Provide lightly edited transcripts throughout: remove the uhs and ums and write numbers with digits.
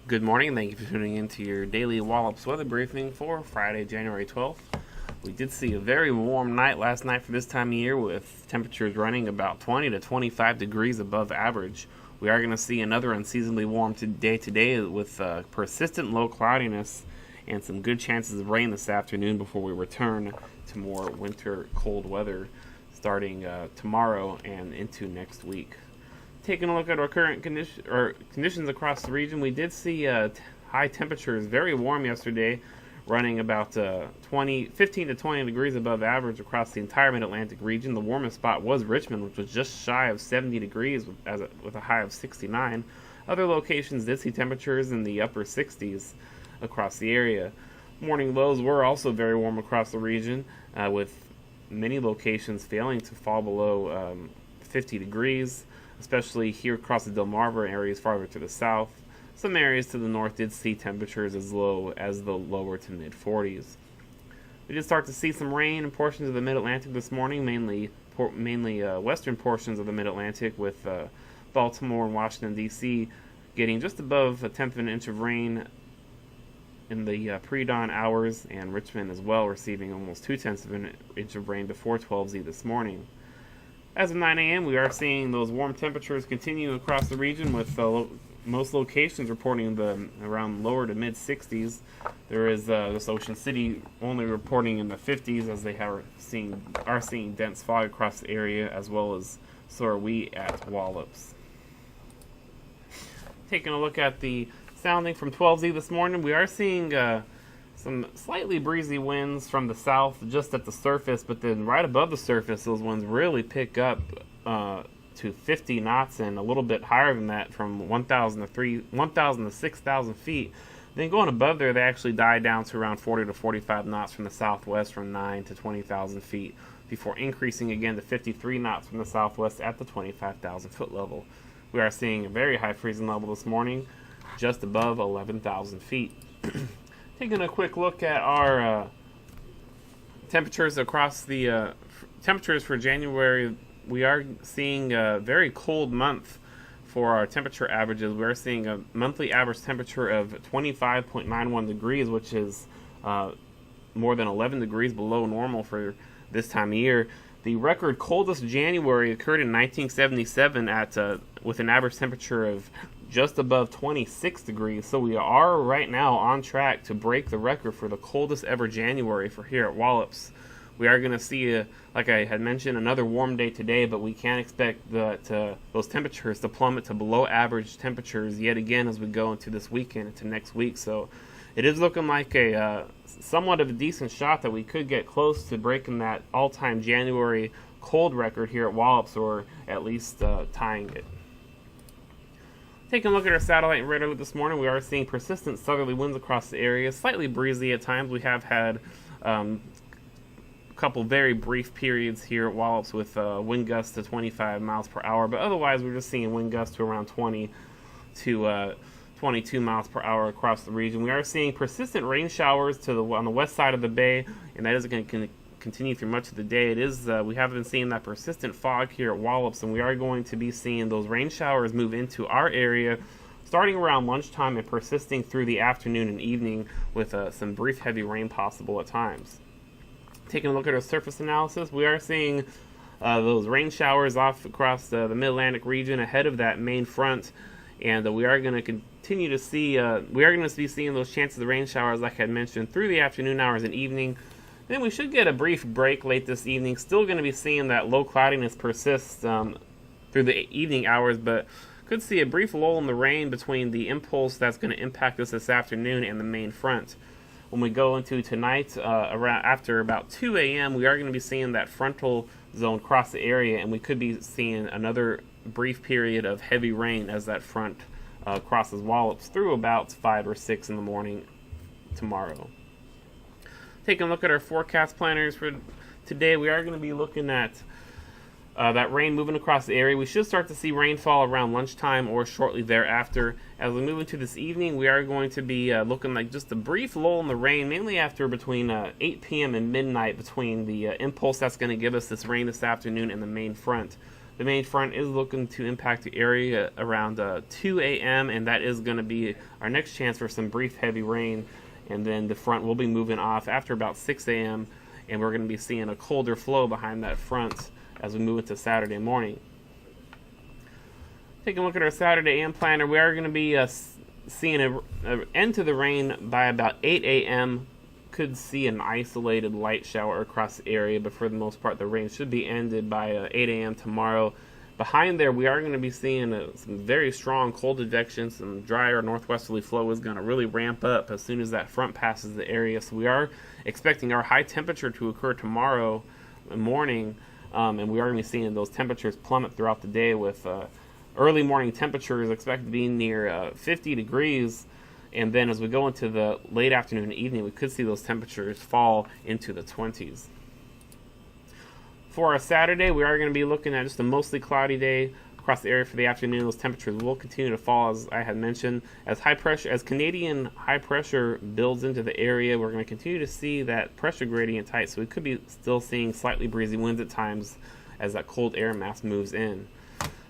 Good morning, and thank you for tuning in to your daily Wallops weather briefing for Friday, January 12th. We did see a very warm night last night for this time of year, with temperatures running about 20 to 25 degrees above average. We are going to see another unseasonably warm day today with persistent low cloudiness and some good chances of rain this afternoon before we return to more winter cold weather starting tomorrow and into next week. Taking a look at our current conditions across the region, we did see high temperatures, very warm yesterday, running about 15 to 20 degrees above average across the entire Mid-Atlantic region. The warmest spot was Richmond, which was just shy of 70 degrees with a high of 69. Other locations did see temperatures in the upper 60s across the area. Morning lows were also very warm across the region, with many locations failing to fall below 50 degrees. Especially here across the Delmarva areas farther to the south. Some areas to the north did see temperatures as low as the lower to mid 40s. We did start to see some rain in portions of the Mid-Atlantic this morning, mainly western portions of the Mid-Atlantic, with Baltimore and Washington, D.C. getting just above a tenth of an inch of rain in the pre-dawn hours, and Richmond as well receiving almost 2/10 of an inch of rain before 12Z this morning. As of 9 a.m., we are seeing those warm temperatures continue across the region, with most locations reporting around lower to mid 60s. There is this Ocean City only reporting in the 50s, as they are seeing dense fog across the area, as well as so are we at Wallops. Taking a look at the sounding from 12Z this morning, we are seeing some slightly breezy winds from the south just at the surface, but then right above the surface, those winds really pick up to 50 knots and a little bit higher than that, from 1,000 to 6,000 feet. Then going above there, they actually die down to around 40 to 45 knots from the southwest, from 9 to 20,000 feet, before increasing again to 53 knots from the southwest at the 25,000 foot level. We are seeing a very high freezing level this morning, just above 11,000 feet. Taking a quick look at our temperatures across the temperatures for January, we are seeing a very cold month for our temperature averages. We are seeing a monthly average temperature of 25.91 degrees, which is more than 11 degrees below normal for this time of year. The record coldest January occurred in 1977 with an average temperature of just above 26 degrees. So we are right now on track to break the record for the coldest ever January for here at Wallops. We are going to see, like I had mentioned, another warm day today, but we can't expect those temperatures to plummet to below average temperatures yet again as we go into this weekend, into next week. So it is looking like a somewhat of a decent shot that we could get close to breaking that all-time January cold record here at Wallops, or at least tying it. Taking a look at our satellite and radar this morning, we are seeing persistent southerly winds across the area, slightly breezy at times. We have had a couple very brief periods here at Wallops with wind gusts to 25 miles per hour, but otherwise we're just seeing wind gusts to around 20 to 22 miles per hour across the region. We are seeing persistent rain showers on the west side of the bay, and that is going to continue through much of the day. We have been seeing that persistent fog here at Wallops, and we are going to be seeing those rain showers move into our area starting around lunchtime and persisting through the afternoon and evening, with some brief heavy rain possible at times. Taking a look at our surface analysis, we are seeing those rain showers off across the Mid-Atlantic region ahead of that main front, and we are going to continue to see be seeing those chances of rain showers, like I had mentioned, through the afternoon hours and evening. Then we should get a brief break late this evening. Still going to be seeing that low cloudiness persist through the evening hours, but could see a brief lull in the rain between the impulse that's going to impact us this afternoon and the main front. When we go into tonight, after about 2 a.m., we are going to be seeing that frontal zone cross the area, and we could be seeing another brief period of heavy rain as that front crosses Wallops through about 5 or 6 in the morning tomorrow. Taking a look at our forecast planners for today, we are going to be looking at that rain moving across the area. We should start to see rainfall around lunchtime or shortly thereafter. As we move into this evening, we are going to be looking like just a brief lull in the rain, mainly after between 8 p.m. and midnight, between the impulse that's going to give us this rain this afternoon and the main front. The main front is looking to impact the area around 2 a.m., and that is going to be our next chance for some brief heavy rain. And then the front will be moving off after about 6 a.m., and we're going to be seeing a colder flow behind that front as we move into Saturday morning. Taking a look at our Saturday AM planner, we are going to be seeing an end to the rain by about 8 a.m. Could see an isolated light shower across the area, but for the most part, the rain should be ended by 8 a.m. tomorrow. Behind there, we are going to be seeing some very strong cold advection. Some drier northwesterly flow is going to really ramp up as soon as that front passes the area. So we are expecting our high temperature to occur tomorrow morning, and we are going to be seeing those temperatures plummet throughout the day with early morning temperatures expected to be near 50 degrees. And then as we go into the late afternoon and evening, we could see those temperatures fall into the 20s. For our Saturday, we are going to be looking at just a mostly cloudy day across the area for the afternoon. Those temperatures will continue to fall, as I had mentioned. As Canadian high pressure builds into the area, we're going to continue to see that pressure gradient tight, so we could be still seeing slightly breezy winds at times as that cold air mass moves in.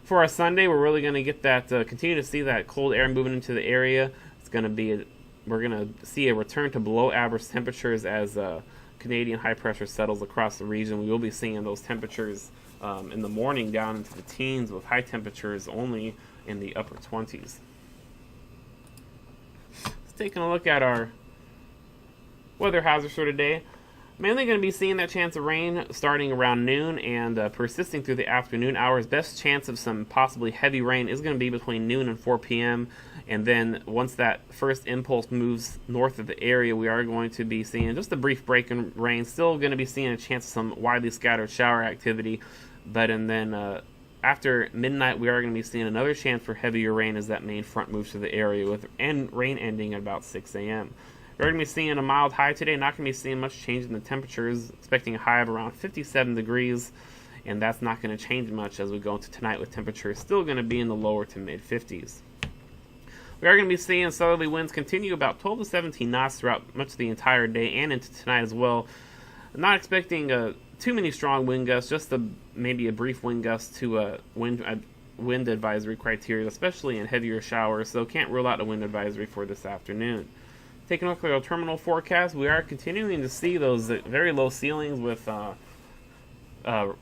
For our Sunday, we're really going to get that, continue to see that cold air moving into the area. We're going to see a return to below average temperatures as Canadian high pressure settles across the region. We will be seeing those temperatures in the morning down into the teens, with high temperatures only in the upper 20s. Taking a look at our weather hazards for today. Mainly going to be seeing that chance of rain starting around noon and persisting through the afternoon hours. Best chance of some possibly heavy rain is going to be between noon and 4 p.m. And then once that first impulse moves north of the area, we are going to be seeing just a brief break in rain. Still going to be seeing a chance of some widely scattered shower activity. After midnight, we are going to be seeing another chance for heavier rain as that main front moves through the area, with rain ending at about 6 a.m. We're going to be seeing a mild high today, not going to be seeing much change in the temperatures, expecting a high of around 57 degrees, and that's not going to change much as we go into tonight, with temperatures still going to be in the lower to mid 50s. We are going to be seeing southerly winds continue about 12 to 17 knots throughout much of the entire day and into tonight as well. I'm not expecting too many strong wind gusts, just maybe a brief wind gust to wind advisory criteria, especially in heavier showers, so can't rule out a wind advisory for this afternoon. Taking a look at our terminal forecast, we are continuing to see those very low ceilings with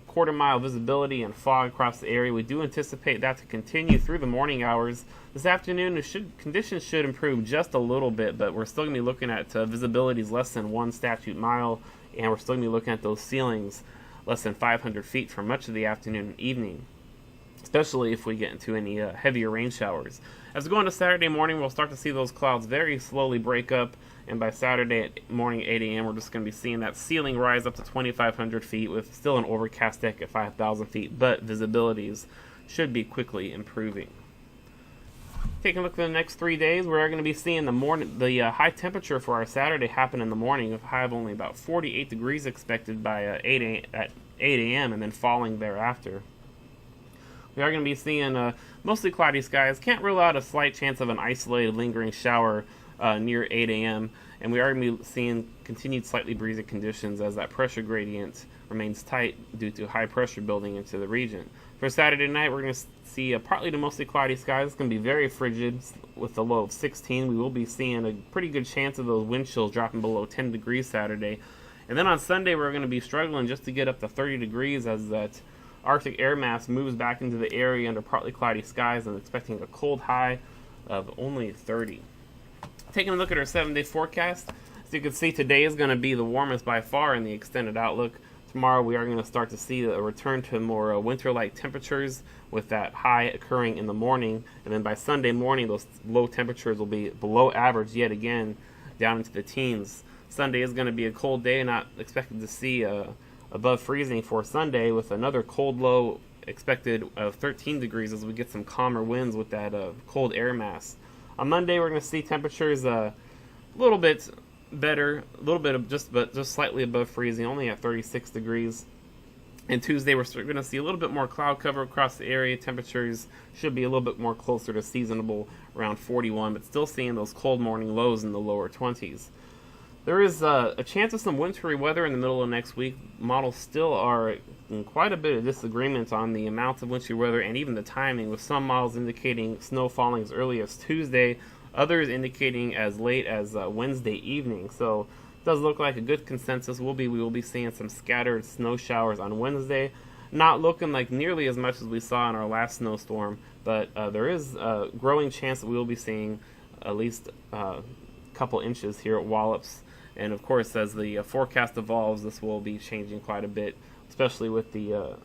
quarter-mile visibility and fog across the area. We do anticipate that to continue through the morning hours. This afternoon, conditions should improve just a little bit, but we're still going to be looking at visibilities less than 1 statute mile, and we're still going to be looking at those ceilings less than 500 feet for much of the afternoon and evening, especially if we get into any heavier rain showers. As we go into Saturday morning, we'll start to see those clouds very slowly break up, and by Saturday morning 8 a.m., we're just going to be seeing that ceiling rise up to 2,500 feet with still an overcast deck at 5,000 feet, but visibilities should be quickly improving. Taking a look at the next 3 days, we're going to be seeing the high temperature for our Saturday happen in the morning, with a high of only about 48 degrees expected by 8 a.m. and then falling thereafter. We are going to be seeing mostly cloudy skies. Can't rule out a slight chance of an isolated lingering shower near 8 a.m. And we are going to be seeing continued slightly breezy conditions as that pressure gradient remains tight due to high pressure building into the region. For Saturday night, we're going to see partly to mostly cloudy skies. It's going to be very frigid with a low of 16. We will be seeing a pretty good chance of those wind chills dropping below 10 degrees Saturday. And then on Sunday, we're going to be struggling just to get up to 30 degrees as that Arctic air mass moves back into the area under partly cloudy skies, and expecting a cold high of only 30. Taking a look at our 7-day forecast, as you can see, today is going to be the warmest by far in the extended outlook. Tomorrow we are going to start to see a return to more winter-like temperatures, with that high occurring in the morning, and then by Sunday morning those low temperatures will be below average yet again, down into the teens. Sunday is going to be a cold day, not expected to see above freezing for Sunday, with another cold low expected of 13 degrees as we get some calmer winds with that cold air mass. On Monday, we're going to see temperatures a little bit better, a little bit of just slightly above freezing, only at 36 degrees. And Tuesday, we're going to see a little bit more cloud cover across the area. Temperatures should be a little bit more closer to seasonable, around 41, but still seeing those cold morning lows in the lower 20s. There is a chance of some wintry weather in the middle of next week. Models still are in quite a bit of disagreement on the amounts of wintry weather and even the timing, with some models indicating snow falling as early as Tuesday, others indicating as late as Wednesday evening. So it does look like a good consensus we will be seeing some scattered snow showers on Wednesday. Not looking like nearly as much as we saw in our last snowstorm, but there is a growing chance that we will be seeing at least a couple inches here at Wallops. And of course, as the forecast evolves, this will be changing quite a bit, especially with the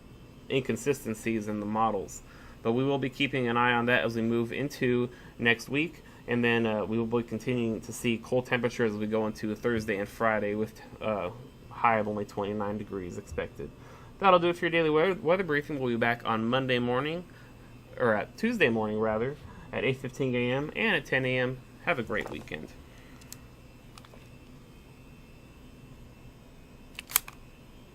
inconsistencies in the models. But we will be keeping an eye on that as we move into next week. And then we will be continuing to see cold temperatures as we go into Thursday and Friday with a high of only 29 degrees expected. That'll do it for your daily weather briefing. We'll be back on Monday morning, or at Tuesday morning rather, at 8:15 a.m. and at 10 a.m. Have a great weekend.